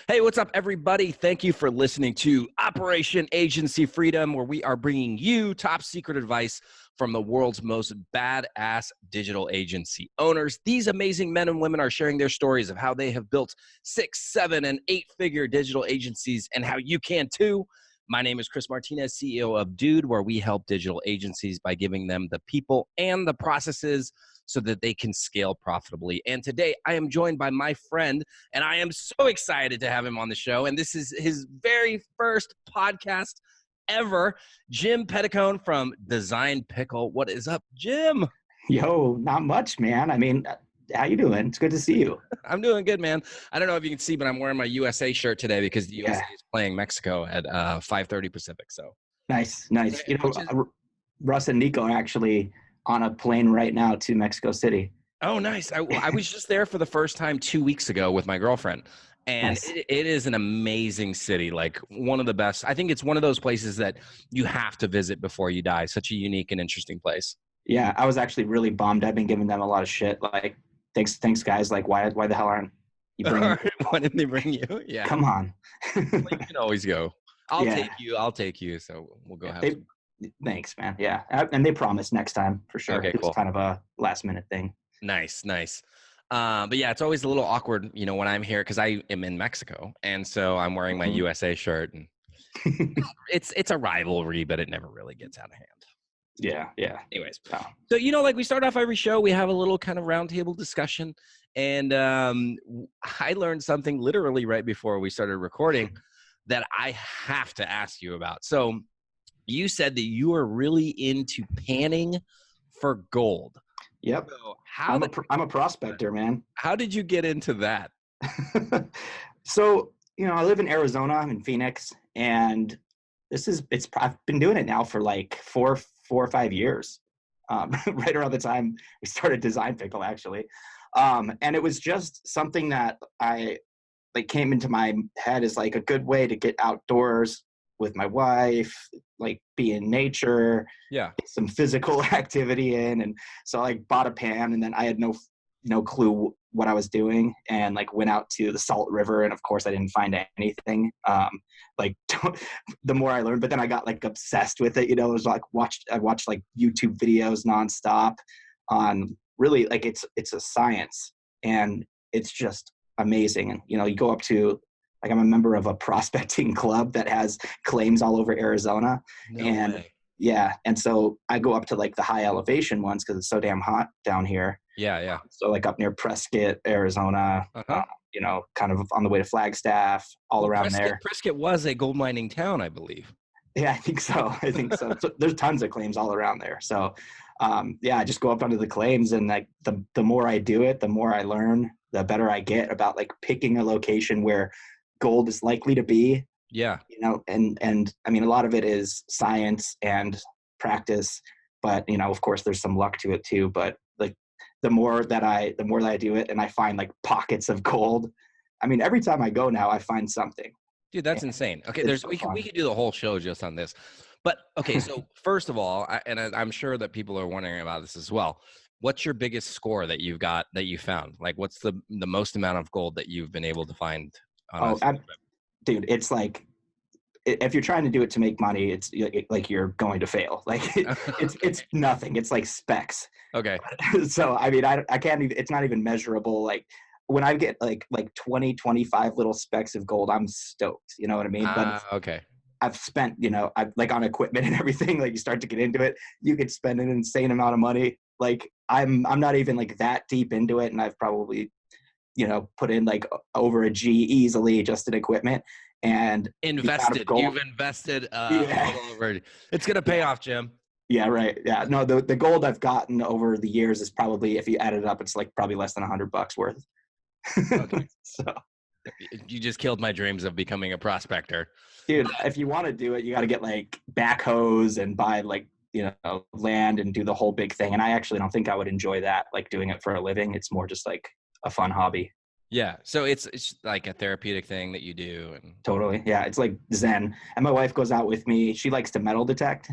Hey, what's up, everybody? Thank you for listening to Operation Agency Freedom, where we are bringing you top secret advice from the world's most badass digital agency owners. These amazing men and women are sharing their stories of how they have built 6, 7, and 8-figure digital agencies and how you can too. My name is Chris Martinez, CEO of Dude, where we help digital agencies by giving them the people and the processes so that they can scale profitably. And today I am joined by my friend, and I am so excited to have him on the show. And this is his very first podcast ever, Jim Pedicone from Design Pickle. What is up, Jim? Yo, not much, man. I mean, how you doing? It's good to see you. I'm doing good, man. I don't know if you can see, but I'm wearing my USA shirt today because the USA is playing Mexico at 5:30 Pacific. So nice. You know, Russ and Nico are actually on a plane right now to Mexico City. Oh, nice. I was just there for the first time 2 weeks ago with my girlfriend. And Nice. it is an amazing city, like one of the best. I think it's one of those places that you have to visit before you die. Such a unique and interesting place. Yeah, I was actually really bummed. I've been giving them a lot of shit. Like, thanks, guys. Like, why the hell aren't you bringing me? Why didn't they bring you? Yeah. Come on. Well, you can always go. I'll take you. So we'll go have some. Thanks, man. Yeah. And they promised next time for sure. Okay, cool. It's kind of a last minute thing. Nice. But yeah, it's always a little awkward, when I'm here because I am in Mexico, and so I'm wearing my USA shirt, and it's a rivalry, but it never really gets out of hand. Yeah. Anyways, so like we start off every show, we have a little kind of roundtable discussion, and I learned something literally right before we started recording that I have to ask you about. So you said that you are really into panning for gold. Yep. So I'm a prospector, man. How did you get into that? So, I live in Arizona. I'm in Phoenix, and I've been doing it now for like 4 or 5 years, right around the time we started Design Pickle, actually. And it was just something that I came into my head as like a good way to get outdoors with my wife, like be in nature, get some physical activity in. And so I bought a pan, and then I had no clue what I was doing, and went out to the Salt River, and of course I didn't find anything. The more I learned, but then I got obsessed with it. It was I watched YouTube videos nonstop on really it's a science, and it's just amazing. And you go up to I'm a member of a prospecting club that has claims all over Arizona. No way. Yeah. And so I go up to the high elevation ones because it's so damn hot down here. Yeah. So up near Prescott, Arizona, kind of on the way to Flagstaff, around there. Prescott was a gold mining town, I believe. Yeah, I think so. So there's tons of claims all around there. So I just go up onto the claims, and the more I do it, the more I learn, the better I get about picking a location where gold is likely to be. Yeah. And I mean, a lot of it is science and practice, but of course there's some luck to it too. But the more that I do it, and I find pockets of gold. I mean, every time I go now, I find something. Dude, that's insane. Okay, we could do the whole show just on this. But okay, so first of all, I'm sure that people are wondering about this as well. What's your biggest score that you found? What's the most amount of gold that you've been able to find? Dude, it's if you're trying to do it to make money, it's you're going to fail. It's nothing. It's specks. Okay. So I mean, I can't even. It's not even measurable. When I get 20, 25 little specks of gold, I'm stoked. You know what I mean? But okay. I've spent, I've on equipment and everything. You start to get into it, you could spend an insane amount of money. I'm not even that deep into it, and I've probably put in over a G easily just in equipment and you've invested over. It's gonna pay off, Jim. Yeah, right. Yeah, no, the gold I've gotten over the years is probably, if you add it up, it's probably less than $100 worth. Okay. So you just killed my dreams of becoming a prospector, dude. If you want to do it, you got to get backhoes and buy land and do the whole big thing. And I actually don't think I would enjoy that, doing it for a living. It's more just a fun hobby. Yeah. So it's a therapeutic thing that you do. And totally. Yeah. It's Zen. And my wife goes out with me. She likes to metal detect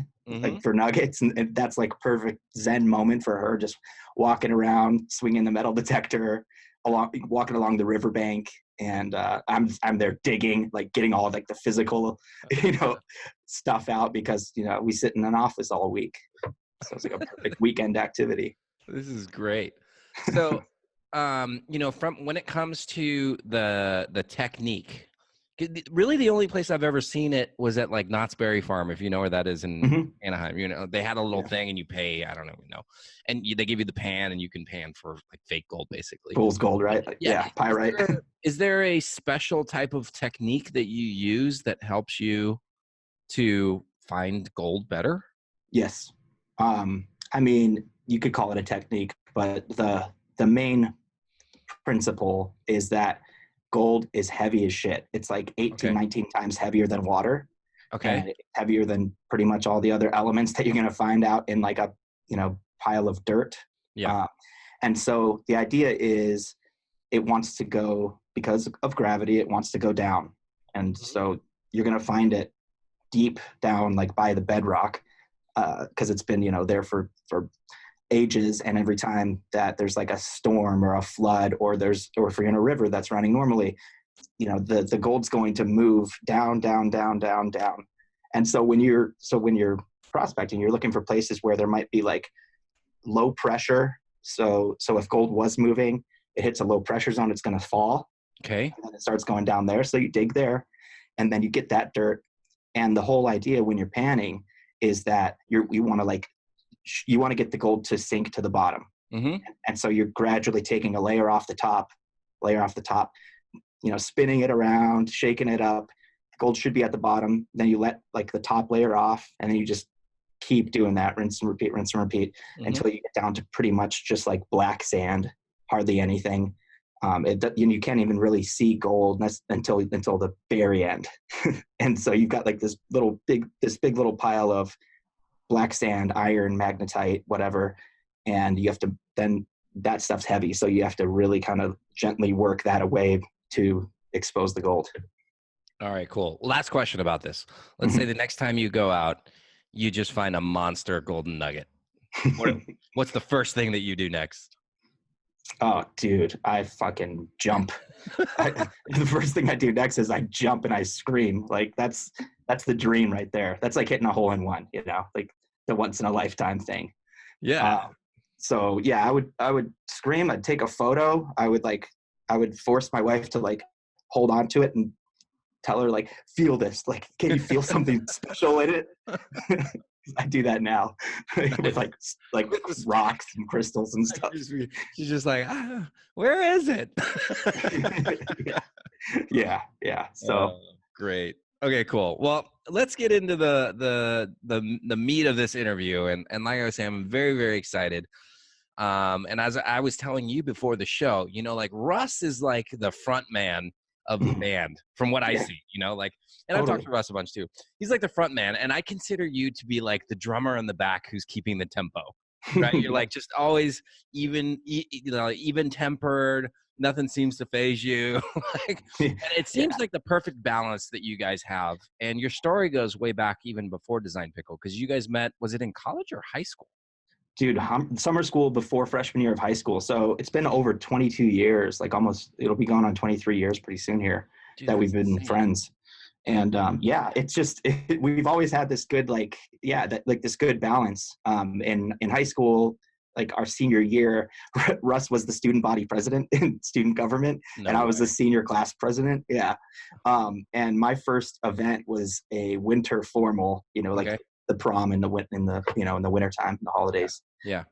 for nuggets. And that's perfect Zen moment for her. Just walking around, swinging the metal detector, walking along the riverbank, and I'm there digging, like getting all like the physical, stuff out because we sit in an office all week, so it's like a perfect weekend activity. This is great. So, from when it comes to the technique, really the only place I've ever seen it was at like Knott's Berry Farm, if you know where that is in Hmm. Anaheim. They had a little Yeah. thing and you pay, I don't know, and they give you the pan and you can pan for like fake gold, basically. Fool's gold, right? Yeah. Yeah, pyrite. Is there a special type of technique that you use that helps you to find gold better? Yes. I mean, you could call it a technique, but the main principle is that gold is heavy as shit. It's like 18, Okay. 19 times heavier than water, Okay. and it's heavier than pretty much all the other elements that you're going to find out in like a, pile of dirt. Yeah. Uh, and so the idea is it wants to go, because of gravity, it wants to go down. And so you're going to find it deep down, like by the bedrock, because it's been, there for ages. And every time that there's like a storm or a flood, or if you're in a river that's running normally, the gold's going to move down, down, down, down, down. And so when you're prospecting, you're looking for places where there might be like low pressure. So if gold was moving, it hits a low pressure zone, it's going to fall. Okay. And then it starts going down there. So you dig there, and then you get that dirt. And the whole idea when you're panning is that you want to get the gold to sink to the bottom. Mm-hmm. And so you're gradually taking a layer off the top, spinning it around, shaking it up. Gold should be at the bottom. Then you let like the top layer off, and then you just keep doing that, rinse and repeat, Mm-hmm. until you get down to pretty much just like black sand, hardly anything. You can't even really see gold until the very end. And so you've got like this big little pile of black sand, iron, magnetite, whatever. And you have to, then that stuff's heavy. So you have to really kind of gently work that away to expose the gold. All right, cool. Last question about this. Let's say the next time you go out, you just find a monster golden nugget. What's the first thing that you do next? Oh, dude, I fucking jump. The first thing I do next is I jump and I scream. Like that's the dream right there. That's like hitting a hole in one, like the once in a lifetime thing. Yeah. So yeah, I would scream. I'd take a photo. I would force my wife to like hold on to it and tell her like, feel this. Like, can you feel something special in it? I do that now with like rocks and crystals and stuff. She's just like, where is it? Yeah. So great. Okay, cool. Well, let's get into the meat of this interview. And like I was saying, I'm very, very excited. And as I was telling you before the show, like Russ is like the front man of the band from what I see, and totally. I've talked to Russ a bunch too. He's like the front man, and I consider you to be like the drummer in the back who's keeping the tempo, right? You're like just always even tempered. Nothing seems to phase you. And it seems like the perfect balance that you guys have. And your story goes way back even before Design Pickle, because you guys met, was it in college or high school? Dude, summer school before freshman year of high school. So it's been over 22 years, like it'll be going on 23 years pretty soon here. Dude, that we've been friends. And it's just, we've always had this good, this good balance. In high school, like our senior year, Russ was the student body president in student government, and I was the senior class president. Yeah. And my first event was a winter formal, the prom in the wintertime, the holidays. Yeah.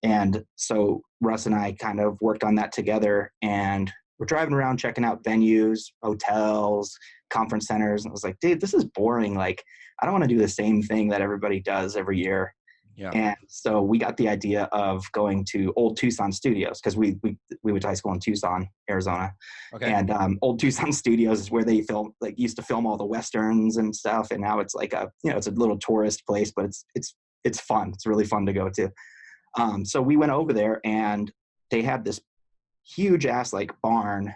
And so Russ and I kind of worked on that together, and we're driving around checking out venues, hotels, conference centers. And I was like, dude, this is boring. Like, I don't want to do the same thing that everybody does every year. Yeah. And so we got the idea of going to old Tucson studios, because we went to high school in Tucson, Arizona. Okay. And old Tucson studios is where they used to film all the Westerns and stuff. And now it's like it's a little tourist place, but it's fun. It's really fun to go to. So we went over there, and they had this huge ass like barn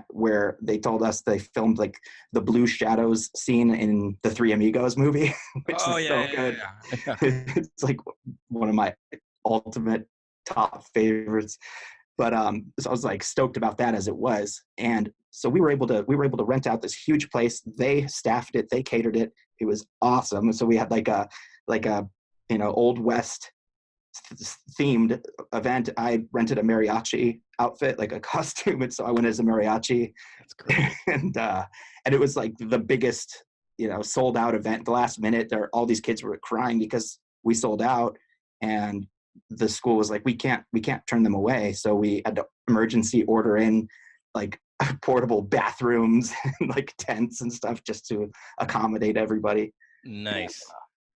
where they told us they filmed like the Blue Shadows scene in the Three Amigos movie, which is so good. Yeah. It's like one of my ultimate top favorites. But so I was like stoked about that as it was. And so we were able to rent out this huge place. They staffed it, they catered it. It was awesome. So we had like a Old West themed event. I rented a mariachi outfit, like a costume, and so I went as a mariachi. That's great. and it was like the biggest, sold out event. The last minute, all these kids were crying because we sold out, and the school was like, we can't turn them away. So we had to emergency order in like portable bathrooms and like tents and stuff just to accommodate everybody. Nice.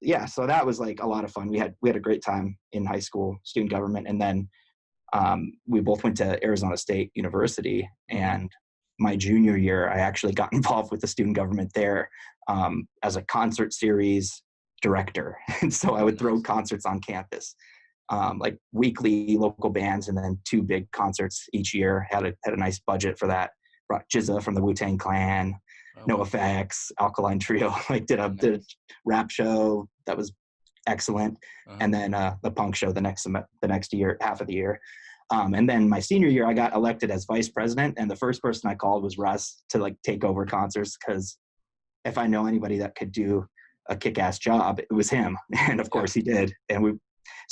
Yeah, so that was like a lot of fun. We had a great time in high school, student government, and then we both went to Arizona State University. And my junior year, I actually got involved with the student government there as a concert series director. And so I would throw concerts on campus, like weekly local bands, and then 2 big concerts each year. Had a nice budget for that. Brought Jizza from the Wu-Tang Clan, NoFX, Alkaline Trio, like did a rap show that was excellent. And then the punk show the next year, half of the year. And then my senior year, I got elected as vice president, and the first person I called was Russ to like take over concerts, because if I know anybody that could do a kick-ass job, it was him. And of course he did. And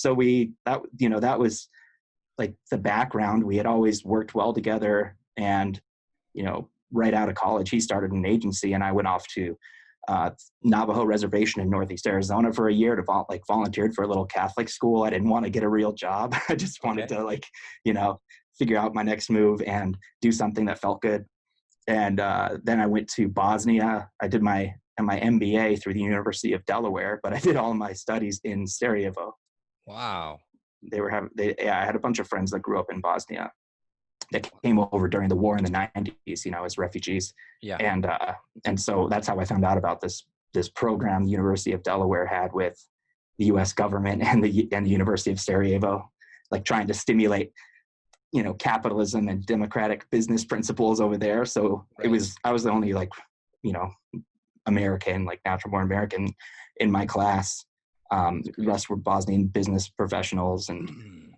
that was like the background. We had always worked well together, and right out of college, he started an agency, and I went off to Navajo Reservation in Northeast Arizona for a year to volunteered for a little Catholic school. I didn't want to get a real job. I just wanted to figure out my next move and do something that felt good. And then I went to Bosnia. I did my MBA through the University of Delaware, but I did all of my studies in Sarajevo. Wow. I had a bunch of friends that grew up in Bosnia that came over during the war in the 90s, as refugees. Yeah. And so that's how I found out about this program the University of Delaware had with the U.S. government and the University of Sarajevo, like trying to stimulate, capitalism and democratic business principles over there. So right. I was the only American, like natural born American in my class. The rest were Bosnian business professionals, and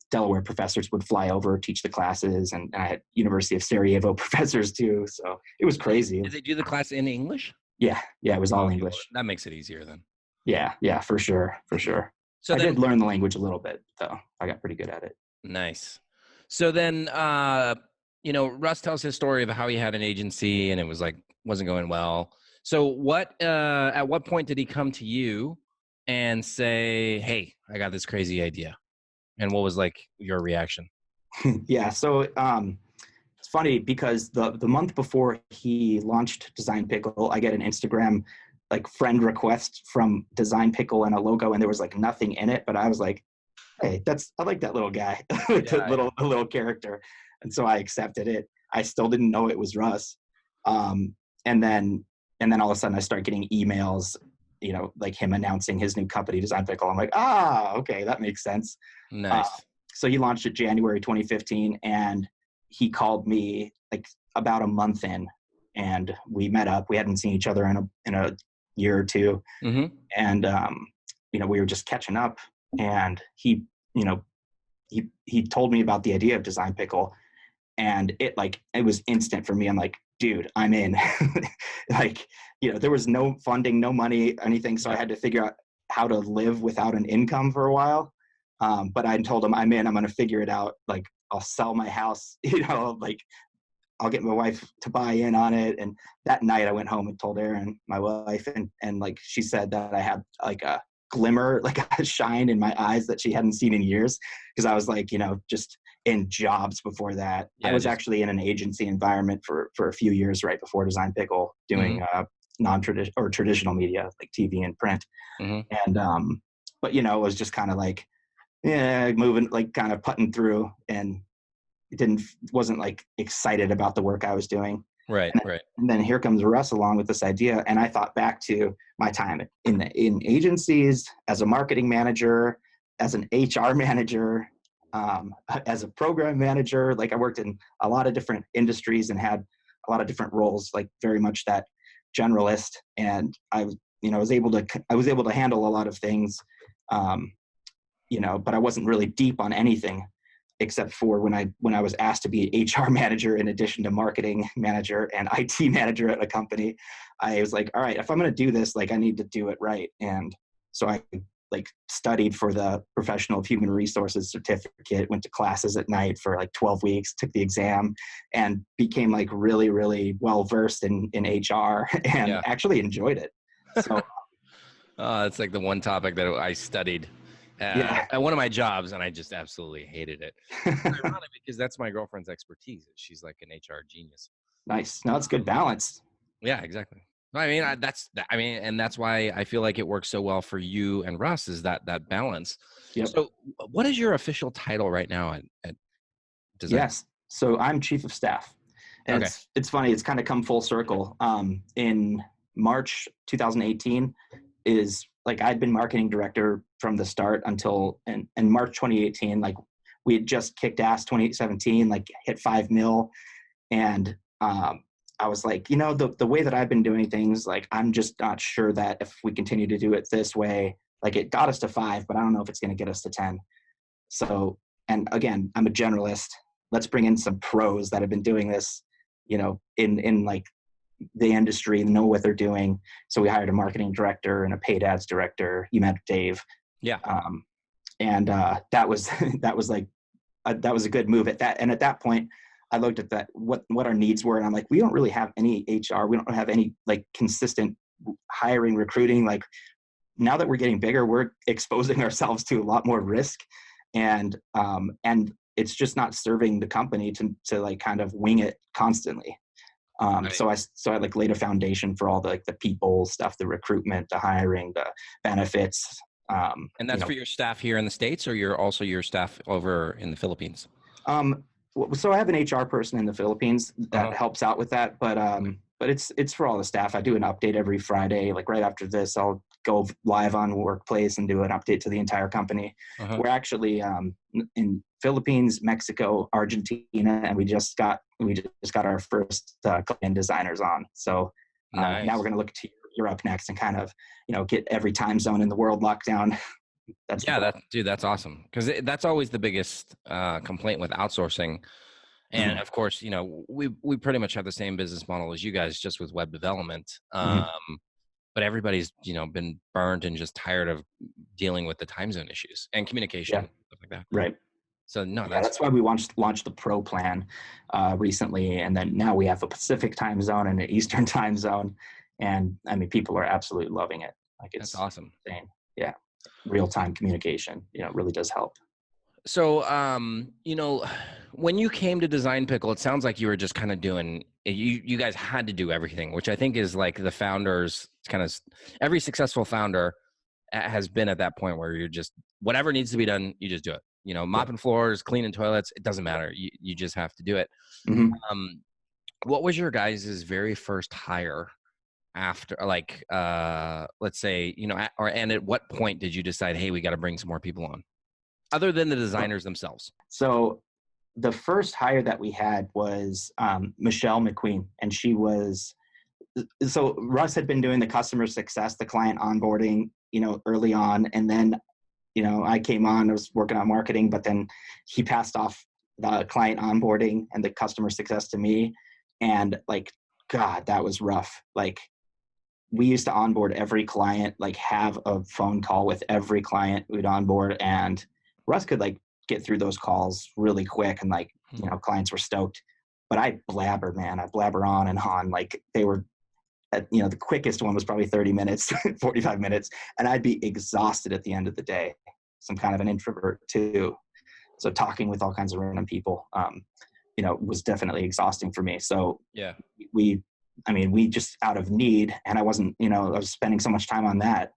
Delaware professors would fly over, teach the classes, and I had University of Sarajevo professors too. So it was crazy. Did they do the class in English? Yeah, it was all English. That makes it easier then. Yeah, for sure. So I did learn the language a little bit, though. I got pretty good at it. Nice. So then, Russ tells his story of how he had an agency and it was wasn't going well. So at what point did he come to you and say, "Hey, I got this crazy idea"? And what was your reaction? Yeah. So it's funny because the month before he launched Design Pickle, I get an Instagram friend request from Design Pickle and a logo, and there was nothing in it, but I was like, hey, I like that little guy, a little character. And so I accepted it. I still didn't know it was Russ. And then all of a sudden I start getting emails, him announcing his new company, Design Pickle. I'm like, okay, that makes sense. Nice. So he launched it January 2015, and he called me about a month in, and we met up. We hadn't seen each other in a year or two. Mm-hmm. And, we were just catching up, and he told me about the idea of Design Pickle, and it was instant for me. I'm like, dude, I'm in. There was no funding, no money, anything. So I had to figure out how to live without an income for a while. But I told him, I'm in, I'm going to figure it out. I'll sell my house, I'll get my wife to buy in on it. And that night I went home and told Erin, my wife, and she said that I had a glimmer, a shine in my eyes that she hadn't seen in years. Cause I was just in jobs before that. Yeah, I was actually in an agency environment for a few years right before Design Pickle, doing non-traditional or traditional media like TV and print. Mm-hmm. And, but it was just kind of moving, kind of putting through, and wasn't excited about the work I was doing. Right. And then here comes Russ along with this idea. And I thought back to my time in agencies as a marketing manager, as an HR manager, as a program manager. I worked in a lot of different industries and had a lot of different roles, very much that generalist. And I was able to handle a lot of things, but I wasn't really deep on anything. except for when I was asked to be HR manager in addition to marketing manager and IT manager at a company. I was like, all right, if I'm going to do this, like I need to do it right. And so I like studied for the professional human resources certificate, went to classes at night for like 12 weeks, took the exam, and became like really, really well versed in HR and actually enjoyed it. So it's like the one topic that I studied at one of my jobs, and I just absolutely hated it. It's ironic because that's my girlfriend's expertise. She's like an HR genius. Nice. No, it's good balance. Yeah, exactly. I mean, and that's why I feel like it works so well for you and Russ is that balance. Yep. So what is your official title right now at Design? Yes. So I'm chief of staff. And it's funny, it's kind of come full circle. In March 2018 is like I'd been marketing director from the start until in March 2018. Like we had just kicked ass 2017, like hit 5 mil. And I was like, you know, the way that I've been doing things, like I'm just not sure that if we continue to do it this way, like it got us to 5, but I don't know if it's going to get us to 10. So, and again, I'm a generalist. Let's bring in some pros that have been doing this, you know, in like the industry, know what they're doing. So we hired a marketing director and a paid ads director. You met Dave. Yeah. That was like that was a good move at that. And at that point, I looked at that what our needs were, and I'm like, we don't really have any HR. We don't have any like consistent hiring, recruiting. Like now that we're getting bigger, we're exposing ourselves to a lot more risk, and it's just not serving the company to like kind of wing it constantly. Right. So I like laid a foundation for all the like the people stuff, the recruitment, the hiring, the benefits. And that's for your staff here in the States, or your staff over in the Philippines? So I have an HR person in the Philippines that helps out with that, but it's for all the staff. I do an update every Friday. Like right after this, I'll go live on Workplace and do an update to the entire company. We're actually in Philippines, Mexico, Argentina, and we just got our first client designers on. So now we're going to look to Europe next and kind of, you know, get every time zone in the world locked down. That's awesome. Because that's always the biggest complaint with outsourcing. And of course, you know, we pretty much have the same business model as you guys, just with web development. But everybody's, you know, been burned and just tired of dealing with the time zone issues and communication, stuff like that. Right. So that's why we launched the Pro plan recently, and then now we have a Pacific time zone and an Eastern time zone, and I mean, people are absolutely loving it. Like it's that's awesome. Insane. Yeah. Real-time communication, you know, really does help. So, you know, when you came to Design Pickle, it sounds like you were just kind of doing, you guys had to do everything, which I think is like the founders kind of, every successful founder has been at that point where you're just, whatever needs to be done, you just do it. You know, mopping floors, cleaning toilets, it doesn't matter. You just have to do it. What was your guys' very first hire after, like, let's say, you know, and at what point did you decide, hey, we got to bring some more people on, other than the designers themselves? So the first hire that we had was Michelle McQueen, and so Russ had been doing the customer success, the client onboarding, you know, early on, and then, you know, I came on, I was working on marketing, but then he passed off the client onboarding and the customer success to me, and like, God, that was rough. Like, we used to onboard every client, like have a phone call with every client we'd onboard, and Russ could like get through those calls really quick, and like, you know, clients were stoked. But I blabber on and on. Like they were, you know, the quickest one was probably 30 minutes, 45 minutes, and I'd be exhausted at the end of the day. So I'm kind of an introvert too, so talking with all kinds of random people, you know, was definitely exhausting for me. So we just out of need, and I wasn't, you know, I was spending so much time on that,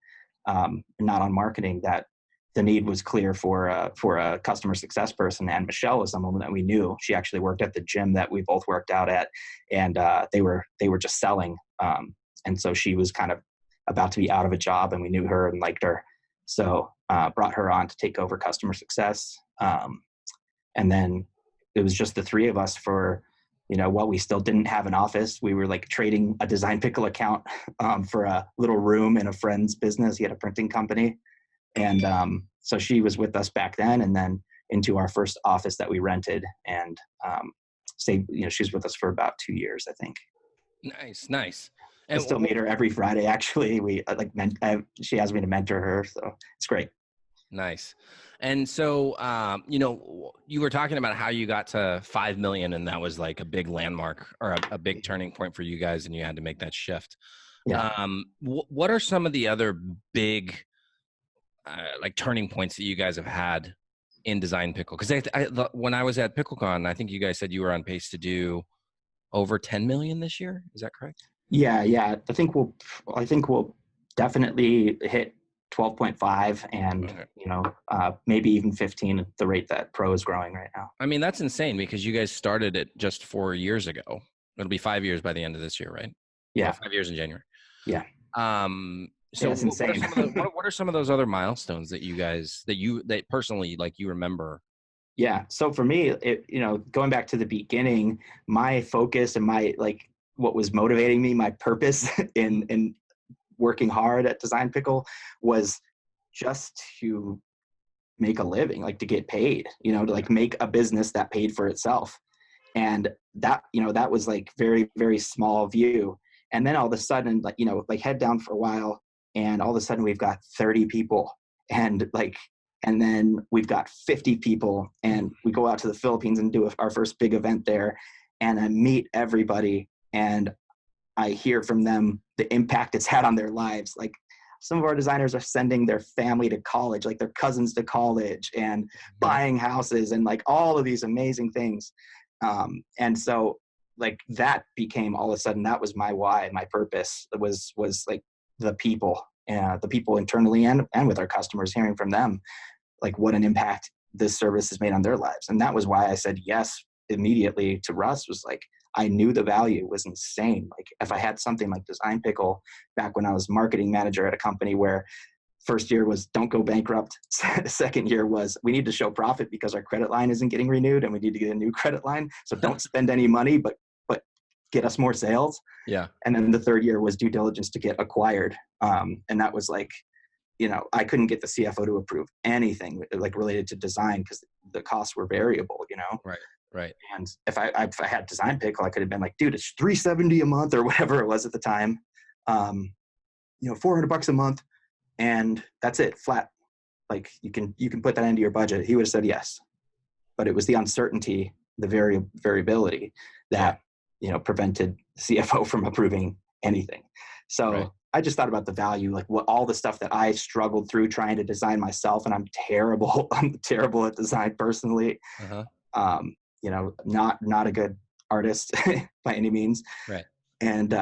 not on marketing, that the need was clear for a customer success person. And Michelle was someone that we knew. She actually worked at the gym that we both worked out at, and they were just selling. And so she was kind of about to be out of a job, and we knew her and liked her. So brought her on to take over customer success. And then it was just the three of us for, you know, while we still didn't have an office, we were like trading a Design Pickle account for a little room in a friend's business. He had a printing company. And so she was with us back then. And then into our first office that we rented, and stayed. She was with us for about 2 years, I think. Nice. I And still meet her every Friday. Actually, she asked me to mentor her, so it's great. nice. And so, you were talking about how you got to 5 million, and that was like a big landmark or a big turning point for you guys, and you had to make that shift. Yeah. What are some of the other big like turning points that you guys have had in Design Pickle? Because when I was at PickleCon, I think you guys said you were on pace to do over 10 million this year. Is that correct? Yeah. I think we'll definitely hit 12.5, and Okay. maybe even 15 at the rate that Pro is growing right now. I mean, that's insane because you guys started it just 4 years ago. It'll be 5 years by the end of this year, right? Yeah. 5 years in January. Yeah. So Yeah, it's what are insane. some of what are some of those other milestones that you guys that personally like you remember? Yeah. So for me, going back to the beginning, my focus and my what was motivating me, my purpose in working hard at Design Pickle was just to make a living, like to get paid, to like make a business that paid for itself. And that was like very, very small view. And then all of a sudden, head down for a while, and all of a sudden we've got 30 people, and then we've got 50 people, and we go out to the Philippines and do our first big event there. And I meet everybody, and I hear from them the impact it's had on their lives. Like, some of our designers are sending their family to college, like their cousins to college, and buying houses, and like all of these amazing things. And so like that became, all of a sudden, that was my why, my purpose was like the people internally and with our customers, hearing from them like what an impact this service has made on their lives. And that was why I said yes immediately to Russ. Was like, I knew the value was insane. Like, if I had something like Design Pickle back when I was marketing manager at a company, where first year was don't go bankrupt. Second year was we need to show profit because our credit line isn't getting renewed and we need to get a new credit line. So don't spend any money, but get us more sales. Yeah. And then the third year was due diligence to get acquired. And that was like, I couldn't get the CFO to approve anything like related to design because the costs were variable, Right. And if I had Design Pickle, I could have been like, dude, it's $370 a month or whatever it was at the time. $400 a month, and that's it, flat. Like, you can put that into your budget. He would have said yes, but it was the uncertainty, the variability that prevented the CFO from approving anything. So Right. I just thought about the value, like what all the stuff that I struggled through trying to design myself, and I'm terrible at design personally. Not a good artist by any means. Right. And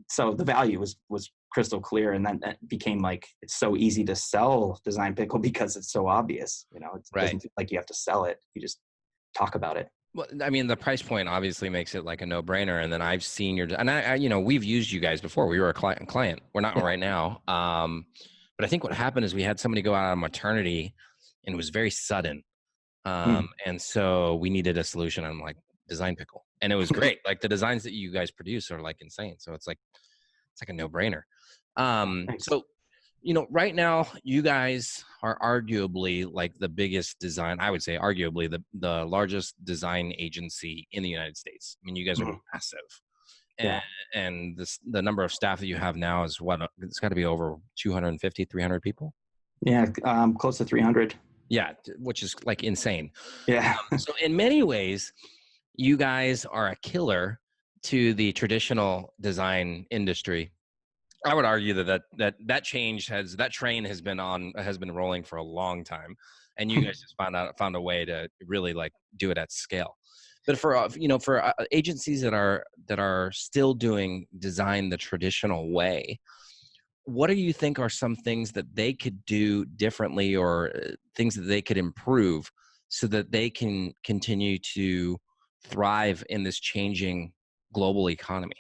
so the value was crystal clear, and then it became like, it's so easy to sell Design Pickle because it's so obvious. It doesn't feel like you have to sell it. You just talk about it. Well, I mean, the price point obviously makes it like a no-brainer. And then I've seen we've used you guys before. We were a client. We're not right now. But I think what happened is we had somebody go out on maternity, and it was very sudden. And so we needed a solution. I'm like, Design Pickle, and it was great. Like, the designs that you guys produce are like insane. So it's like a no-brainer. So, right now you guys are arguably like the biggest design, I would say arguably the largest design agency in the United States. I mean, you guys are massive. And the number of staff that you have now is what? It's got to be over 250, 300 people. Yeah. Close to 300. Yeah. Which is like insane. Yeah. So in many ways, you guys are a killer to the traditional design industry. I would argue that train has been rolling for a long time, and you guys just found a way to really like do it at scale. But for agencies that are still doing design the traditional way, what do you think are some things that they could do differently, or things that they could improve so that they can continue to thrive in this changing global economy?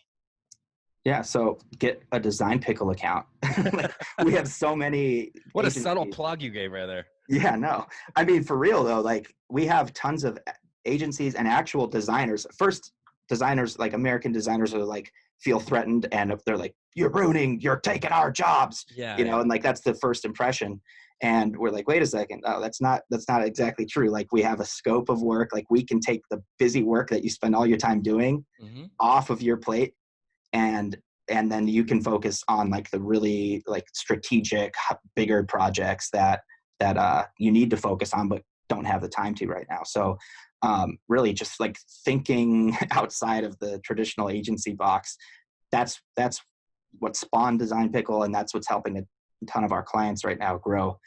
Yeah, so get a Design Pickle account. Like, we have so many. What agencies. a subtle plug you gave right there. Yeah, no. I mean, for real though, like, we have tons of agencies and actual designers. First, designers, like American designers, are like, feel threatened, and they're like, you're taking our jobs. Yeah. And like, that's the first impression. And we're like, wait a second, oh, that's not exactly true. Like, we have a scope of work. Like, we can take the busy work that you spend all your time doing off of your plate, and then you can focus on like the really like strategic, bigger projects that you need to focus on, but don't have the time to right now. So really just like thinking outside of the traditional agency box, that's what spawned Design Pickle, and that's what's helping a ton of our clients right now grow.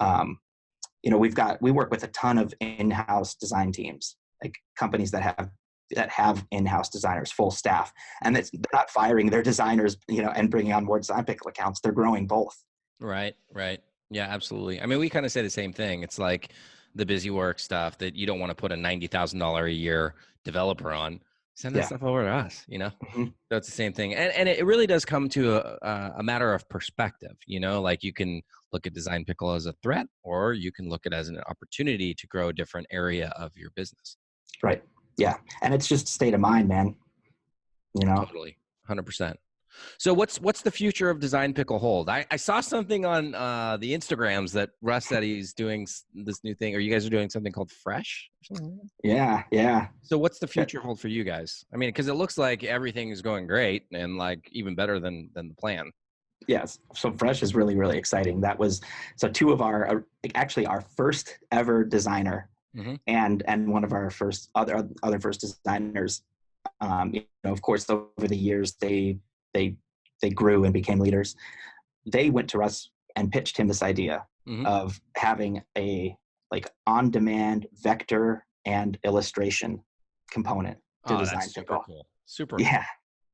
We work with a ton of in-house design teams, like companies that have in-house designers, full staff, and they're not firing their designers, and bringing on more Design Pickle accounts. They're growing both. Right. Yeah, absolutely. I mean, we kind of say the same thing. It's like the busy work stuff that you don't want to put a $90,000 a year developer on. Send that stuff over to us, Mm-hmm. So it's the same thing. And it really does come to a matter of perspective, like you can look at Design Pickle as a threat, or you can look at it as an opportunity to grow a different area of your business. Right. Yeah. And it's just state of mind, man. Totally. 100%. So what's the future of Design Pickle hold? I saw something on the Instagrams that Russ said he's doing this new thing, or you guys are doing something called Fresh or something like that? Yeah. So what's the future hold for you guys? I mean, because it looks like everything is going great and like even better than the plan. Yes. So Fresh is really, really exciting. That was, so two of our first ever designer and one of our other first designers, of course, over the years, they grew and became leaders. They went to Russ and pitched him this idea of having a like on-demand vector and illustration component to Design Pickle. Cool. Super. Yeah. Cool.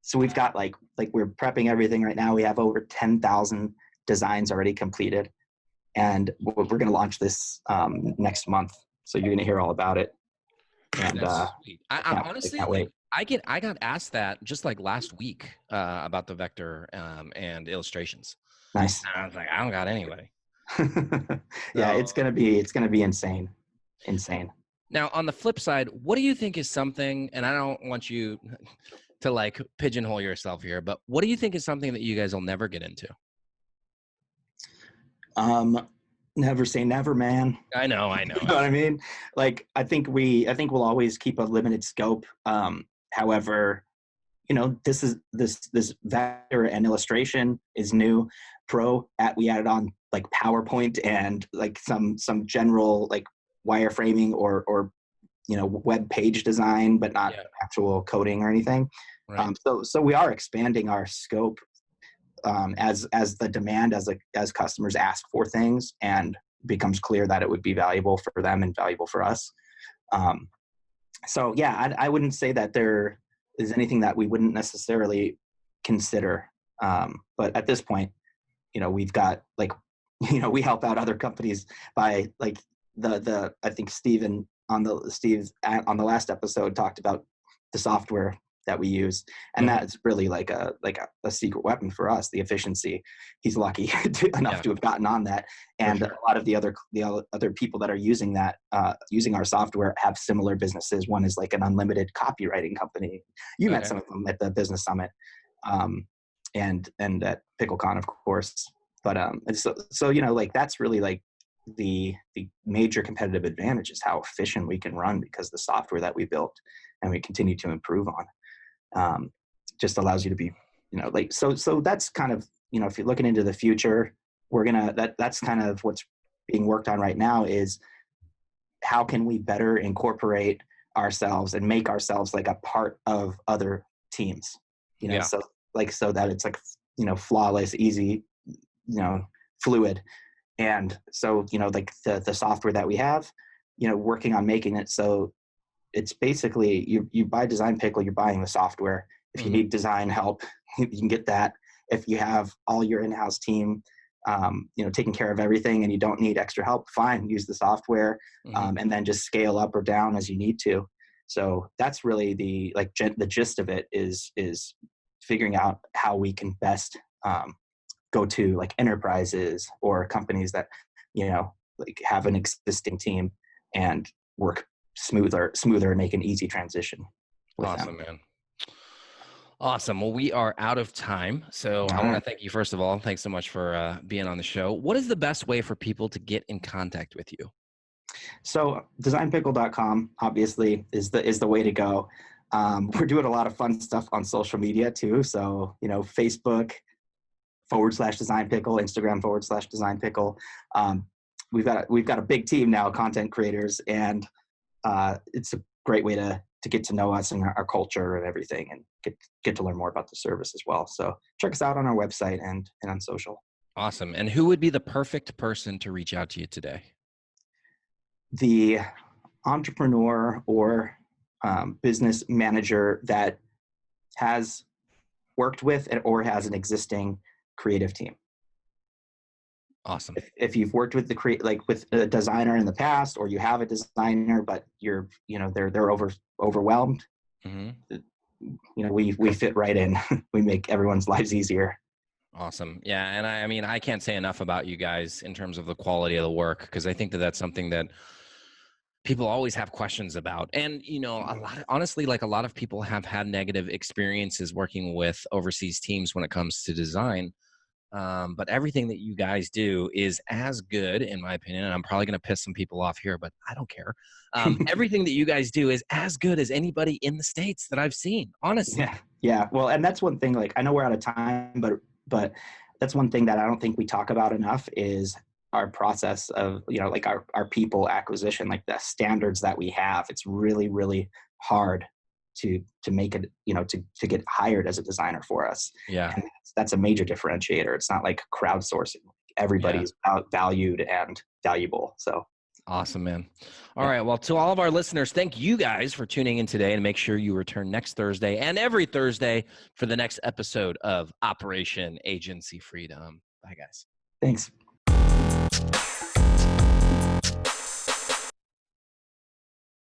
So we've got like we're prepping everything right now. We have over 10,000 designs already completed, and we're going to launch this next month. So you're going to hear all about it. And that's sweet. I honestly, can't wait. I got asked that just like last week about the vector and illustrations. Nice. And I was like, I don't got anybody. Yeah, it's gonna be insane. Now, on the flip side, what do you think is something? And I don't want you to like pigeonhole yourself here, but what do you think is something that you guys will never get into? Never say never, man. I know. You know what I mean? Like, I think we'll always keep a limited scope. However, this vector and illustration is new. We added on like PowerPoint and like some general like wireframing or web page design, but not actual coding or anything. Right. So we are expanding our scope as the demand, as customers ask for things and becomes clear that it would be valuable for them and valuable for us. So yeah, I wouldn't say that there is anything that we wouldn't necessarily consider. But at this point, we've got like, we help out other companies by like I think Steve on the last episode talked about the software that we use, and that's really like a secret weapon for us, the efficiency. He's lucky enough to have gotten on that, and a lot of the other people that are using that using our software have similar businesses. One is like an unlimited copywriting company. You met some of them at the business summit, and at PickleCon, of course. But so like that's really like the major competitive advantage is how efficient we can run, because the software that we built and we continue to improve on just allows you to be, like, so that's kind of, if you're looking into the future, that's kind of what's being worked on right now, is how can we better incorporate ourselves and make ourselves like a part of other teams, so that it's like, flawless, easy, fluid. And so, like the software that we have, working on making it so it's basically you buy Design Pickle, you're buying the software. If you need design help, you can get that. If you have all your in-house team, taking care of everything and you don't need extra help, fine, use the software, and then just scale up or down as you need to. So that's really the gist of it is figuring out how we can best go to like enterprises or companies that, like have an existing team and work smoother and make an easy transition with awesome, them. Man. Awesome. Well, we are out of time. So All I want to right. thank you, first of all. Thanks so much for being on the show. What is the best way for people to get in contact with you? So designpickle.com obviously is the way to go. We're doing a lot of fun stuff on social media too. So, Facebook /Design Pickle, Instagram /Design Pickle. We've got a big team now, content creators, and it's a great way to get to know us and our culture and everything, and get to learn more about the service as well. So check us out on our website and on social. Awesome. And who would be the perfect person to reach out to you today? The entrepreneur or business manager that has worked with or has an existing creative team. Awesome. If you've worked with with a designer in the past, or you have a designer but they're overwhelmed, Mm-hmm. we fit right in. We make everyone's lives easier. Awesome. Yeah. And I mean, I can't say enough about you guys in terms of the quality of the work, because I think that that's something that people always have questions about. And, honestly, like a lot of people have had negative experiences working with overseas teams when it comes to design. But everything that you guys do is as good, in my opinion. And I'm probably going to piss some people off here, but I don't care. Everything that you guys do is as good as anybody in the States that I've seen, honestly. Yeah. Well, and that's one thing, like, I know we're out of time, but that's one thing that I don't think we talk about enough is our process of, like our people acquisition, like the standards that we have. It's really, really hard to make it, to get hired as a designer for us. Yeah. And that's a major differentiator. It's not like crowdsourcing. Everybody's valued and valuable. So awesome, man. All right. Well, to all of our listeners, thank you guys for tuning in today, and make sure you return next Thursday and every Thursday for the next episode of Operation Agency Freedom. Bye, guys. Thanks.